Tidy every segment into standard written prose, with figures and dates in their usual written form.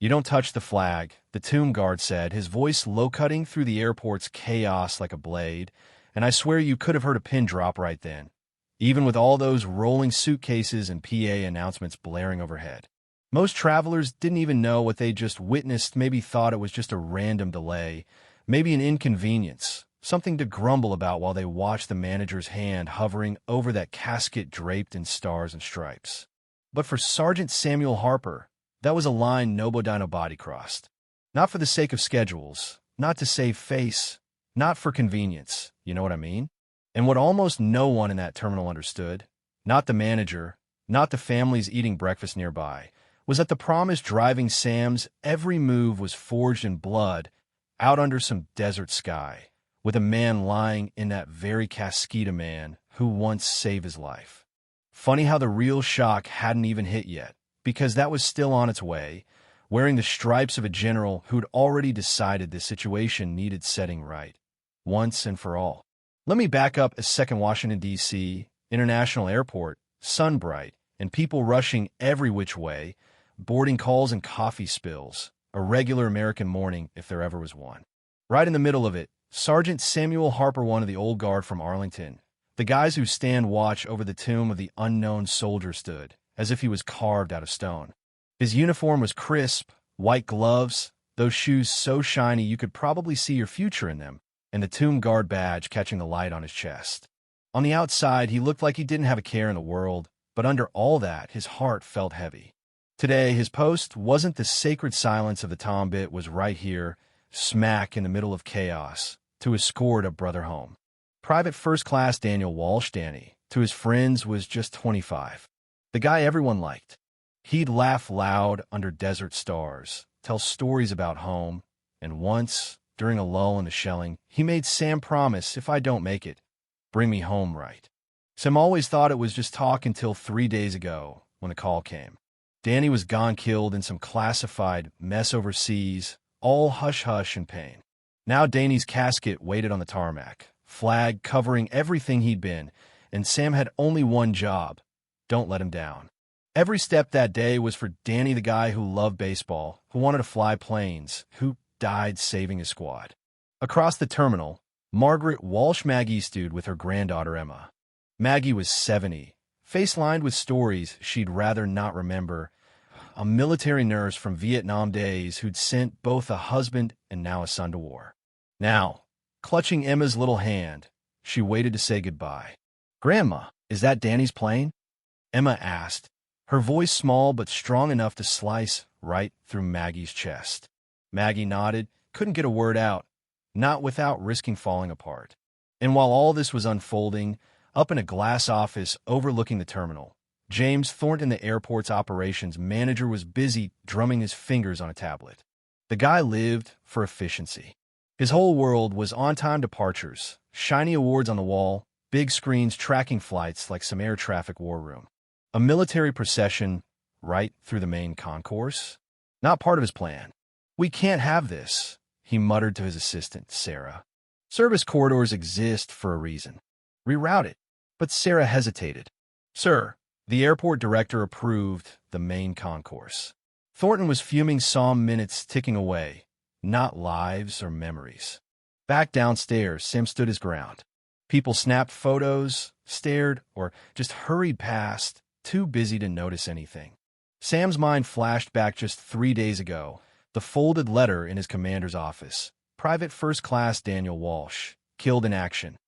"You don't touch the flag," the tomb guard said, his voice low-cutting through the airport's chaos like a blade, and I swear you could have heard a pin drop right then, even with all those rolling suitcases and PA announcements blaring overhead. Most travelers didn't even know what they just witnessed, maybe thought it was just a random delay, maybe an inconvenience, something to grumble about while they watched the manager's hand hovering over that casket draped in stars and stripes. But for Sergeant Samuel Harper, that was a line nobody crossed. Not for the sake of schedules, not to save face, not for convenience, you know what I mean? And what almost no one in that terminal understood, not the manager, not the families eating breakfast nearby, was that the promise driving Sam's every move was forged in blood out under some desert sky, with a man lying in that very casket, a man who once saved his life. Funny how the real shock hadn't even hit yet, because that was still on its way, wearing the stripes of a general who'd already decided the situation needed setting right, once and for all. Let me back up a second. Washington, D.C., International Airport, sun bright, and people rushing every which way, boarding calls and coffee spills, a regular American morning if there ever was one. Right in the middle of it, Sergeant Samuel Harper, one of the old guard from Arlington, the guys who stand watch over the tomb of the unknown soldier, stood, as if he was carved out of stone. His uniform was crisp, white gloves, those shoes so shiny you could probably see your future in them, and the tomb guard badge catching the light on his chest. On the outside, he looked like he didn't have a care in the world, but under all that, his heart felt heavy. Today, his post wasn't the sacred silence of the tom, it was right here, smack in the middle of chaos, to escort a brother home. Private First Class Daniel Walsh. Danny, to his friends, was just 25. The guy everyone liked. He'd laugh loud under desert stars, tell stories about home, and once, during a lull in the shelling, he made Sam promise, "If I don't make it, bring me home right." Sam always thought it was just talk until 3 days ago, when the call came. Danny was gone, killed in some classified mess overseas, all hush-hush and pain. Now Danny's casket waited on the tarmac, flag covering everything he'd been, and Sam had only one job: don't let him down. Every step that day was for Danny, the guy who loved baseball, who wanted to fly planes, who died saving his squad. Across the terminal, Margaret Walsh Maggie stood with her granddaughter Emma. Maggie was 70, face lined with stories she'd rather not remember, a military nurse from Vietnam days who'd sent both a husband and now a son to war. Now, clutching Emma's little hand, she waited to say goodbye. "Grandma, is that Danny's plane?" Emma asked, her voice small but strong enough to slice right through Maggie's chest. Maggie nodded, couldn't get a word out, not without risking falling apart. And while all this was unfolding, up in a glass office overlooking the terminal, James Thornton, the airport's operations manager, was busy drumming his fingers on a tablet. The guy lived for efficiency. His whole world was on-time departures, shiny awards on the wall, big screens tracking flights like some air traffic war room. A military procession right through the main concourse? Not part of his plan. "We can't have this," he muttered to his assistant, Sarah. "Service corridors exist for a reason. Reroute it." But Sarah hesitated. "Sir," the airport director approved the main concourse. Thornton was fuming, saw minutes ticking away, not lives or memories. Back downstairs, Sam stood his ground. People snapped photos, stared, or just hurried past, too busy to notice anything. Sam's mind flashed back just 3 days ago, the folded letter in his commander's office. Private First Class Daniel Walsh, killed in action.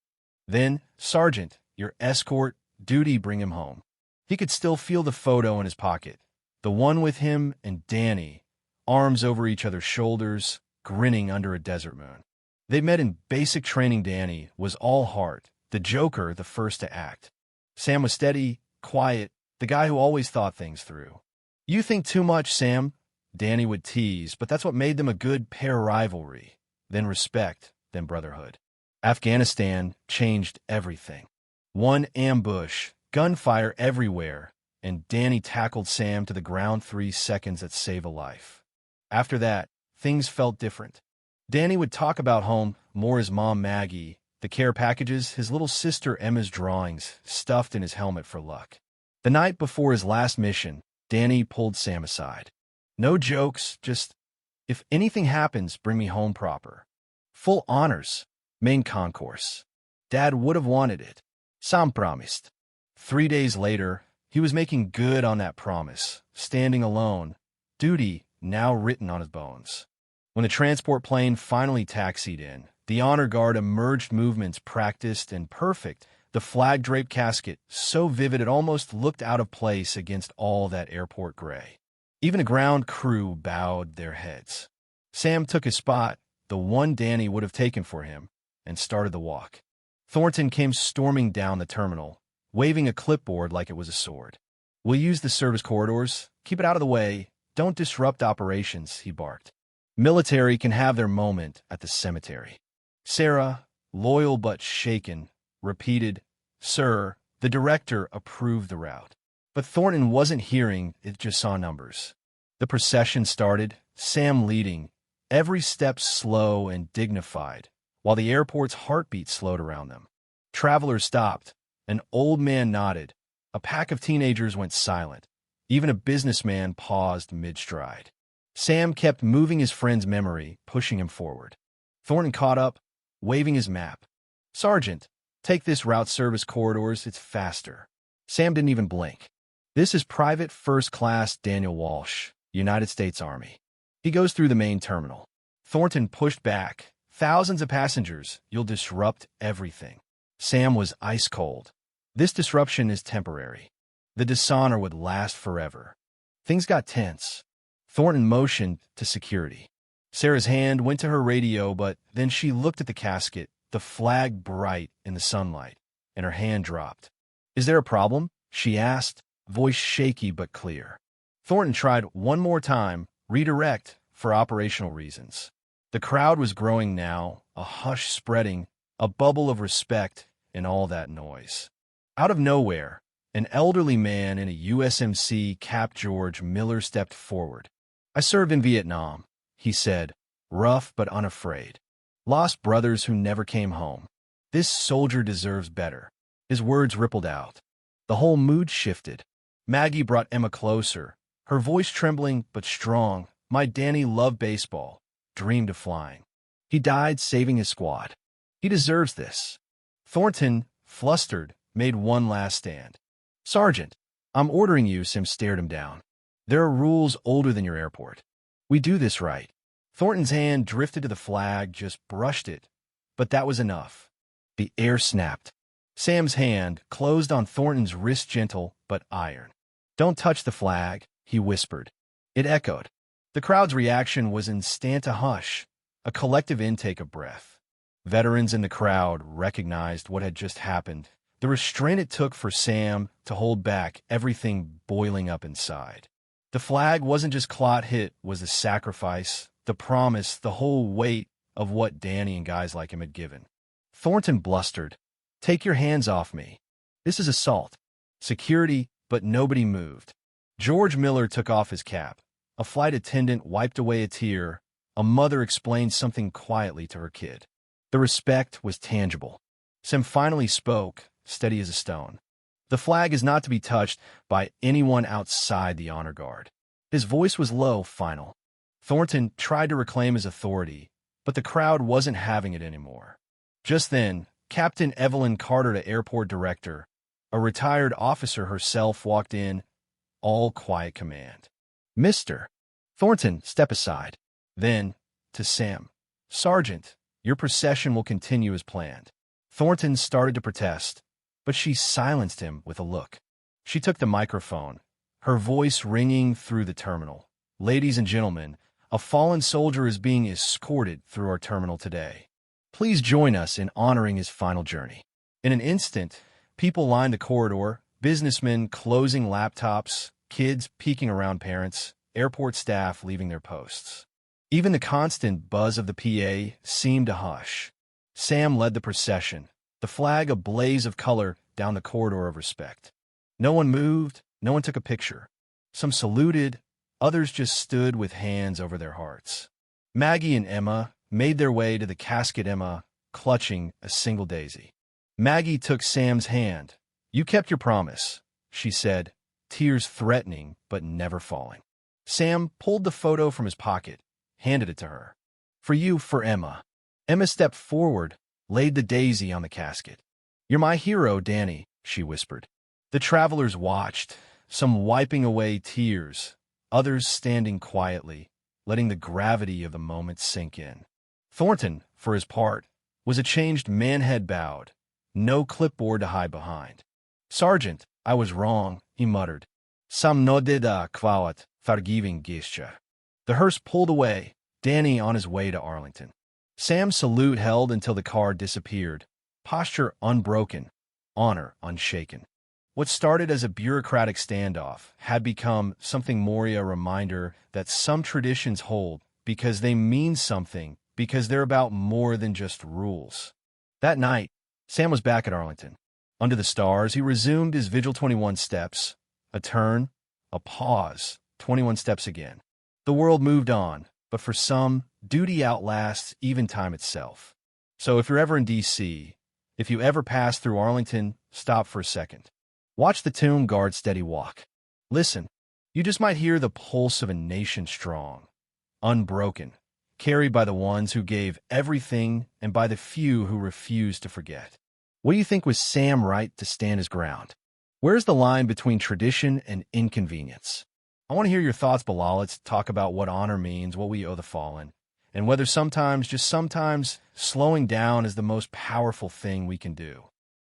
Then, "Sergeant, your escort duty, bring him home." He could still feel the photo in his pocket, the one with him and Danny, arms over each other's shoulders, grinning under a desert moon. They met in basic training. Danny was all heart, the joker, the first to act. Sam was steady, quiet, the guy who always thought things through. "You think too much, Sam," Danny would tease, but that's what made them a good pair. Rivalry, then respect, then brotherhood. Afghanistan changed everything. One ambush, gunfire everywhere, and Danny tackled Sam to the ground 3 seconds that save a life. After that, things felt different. Danny would talk about home, more his mom Maggie, the care packages, his little sister Emma's drawings, stuffed in his helmet for luck. The night before his last mission, Danny pulled Sam aside. No jokes, just, if anything happens, bring me home proper. Full honors. Main concourse. Dad would have wanted it. Sam promised. 3 days later, he was making good on that promise, standing alone, duty now written on his bones. When the transport plane finally taxied in, the honor guard emerged movements practiced and perfect, the flag-draped casket so vivid it almost looked out of place against all that airport gray. Even the ground crew bowed their heads. Sam took his spot, the one Danny would have taken for him, and started the walk. Thornton came storming down the terminal, waving a clipboard like it was a sword. "We'll use the service corridors. Keep it out of the way. Don't disrupt operations," he barked. "Military can have their moment at the cemetery." Sarah, loyal but shaken, repeated, "Sir." The director approved the route. But Thornton wasn't hearing, it just saw numbers. The procession started, Sam leading, every step slow and dignified, while the airport's heartbeat slowed around them. Travelers stopped. An old man nodded. A pack of teenagers went silent. Even a businessman paused mid-stride. Sam kept moving his friend's memory, pushing him forward. Thornton caught up, waving his map. "Sergeant, take this route service corridors, it's faster." Sam didn't even blink. "This is Private First Class Daniel Walsh, United States Army." He goes through the main terminal. Thornton pushed back. "Thousands of passengers, you'll disrupt everything." Sam was ice cold. "This disruption is temporary. The dishonor would last forever." Things got tense. Thornton motioned to security. Sarah's hand went to her radio, but then she looked at the casket, the flag bright in the sunlight, and her hand dropped. "Is there a problem?" she asked, voice shaky but clear. Thornton tried one more time, redirect, for operational reasons. The crowd was growing now, a hush spreading, a bubble of respect in all that noise. Out of nowhere, an elderly man in a USMC Cap George Miller stepped forward. "I served in Vietnam," he said, rough but unafraid. "Lost brothers who never came home. This soldier deserves better." His words rippled out. The whole mood shifted. Maggie brought Emma closer, her voice trembling but strong. "My Danny loved baseball, dreamed of flying. He died saving his squad. He deserves this." Thornton, flustered, made one last stand. "Sergeant, I'm ordering you." Sim stared him down. "There are rules older than your airport. We do this right." Thornton's hand drifted to the flag, just brushed it, but that was enough. The air snapped. Sam's hand closed on Thornton's wrist, gentle but iron. "Don't touch the flag," he whispered. It echoed. The crowd's reaction was instant, a hush, a collective intake of breath. Veterans in the crowd recognized what had just happened, the restraint it took for Sam to hold back everything boiling up inside. The flag wasn't just clot hit, was the sacrifice, the promise, the whole weight of what Danny and guys like him had given. Thornton blustered. "Take your hands off me. This is assault." Security, but nobody moved. George Miller took off his cap. A flight attendant wiped away a tear. A mother explained something quietly to her kid. The respect was tangible. Sam finally spoke, steady as a stone. "The flag is not to be touched by anyone outside the honor guard." His voice was low, final. Thornton tried to reclaim his authority, but the crowd wasn't having it anymore. Just then, Captain Evelyn Carter, the airport director, a retired officer herself, walked in, all quiet command. "Mr. Thornton, step aside." Then, to Sam, "Sergeant, your procession will continue as planned." Thornton started to protest, but she silenced him with a look. She took the microphone, her voice ringing through the terminal. "Ladies and gentlemen, a fallen soldier is being escorted through our terminal today. Please join us in honoring his final journey." In an instant, people lined the corridor, businessmen closing laptops, kids peeking around parents, airport staff leaving their posts. Even the constant buzz of the PA seemed to hush. Sam led the procession, the flag a blaze of color down the corridor of respect. No one moved, no one took a picture. Some saluted, others just stood with hands over their hearts. Maggie and Emma made their way to the casket, Emma clutching a single daisy. Maggie took Sam's hand. "You kept your promise," she said, tears threatening but never falling. Sam pulled the photo from his pocket, handed it to her. For you, for Emma. Emma stepped forward, laid the daisy on the casket. You're my hero, Danny, she whispered. The travelers watched, some wiping away tears, others standing quietly, letting the gravity of the moment sink in. Thornton, for his part, was a changed man, head bowed, no clipboard to hide behind. Sergeant, I was wrong, he muttered. Sam nodida kwawat, fargiving gischa. The hearse pulled away, Danny on his way to Arlington. Sam's salute held until the car disappeared, posture unbroken, honor unshaken. What started as a bureaucratic standoff had become something more, a reminder that some traditions hold because they mean something, because they're about more than just rules. That night, Sam was back at Arlington. Under the stars, he resumed his Vigil 21 steps. A turn, a pause, 21 steps again. The world moved on, but for some, duty outlasts even time itself. So if you're ever in D.C., if you ever pass through Arlington, stop for a second. Watch the tomb guard steady walk. Listen, you just might hear the pulse of a nation strong, unbroken, carried by the ones who gave everything and by the few who refused to forget. What do you think was Sam right to stand his ground? Where's the line between tradition and inconvenience? I want to hear your thoughts below. Let's talk about what honor means, what we owe the fallen, and whether sometimes, just sometimes, slowing down is the most powerful thing we can do.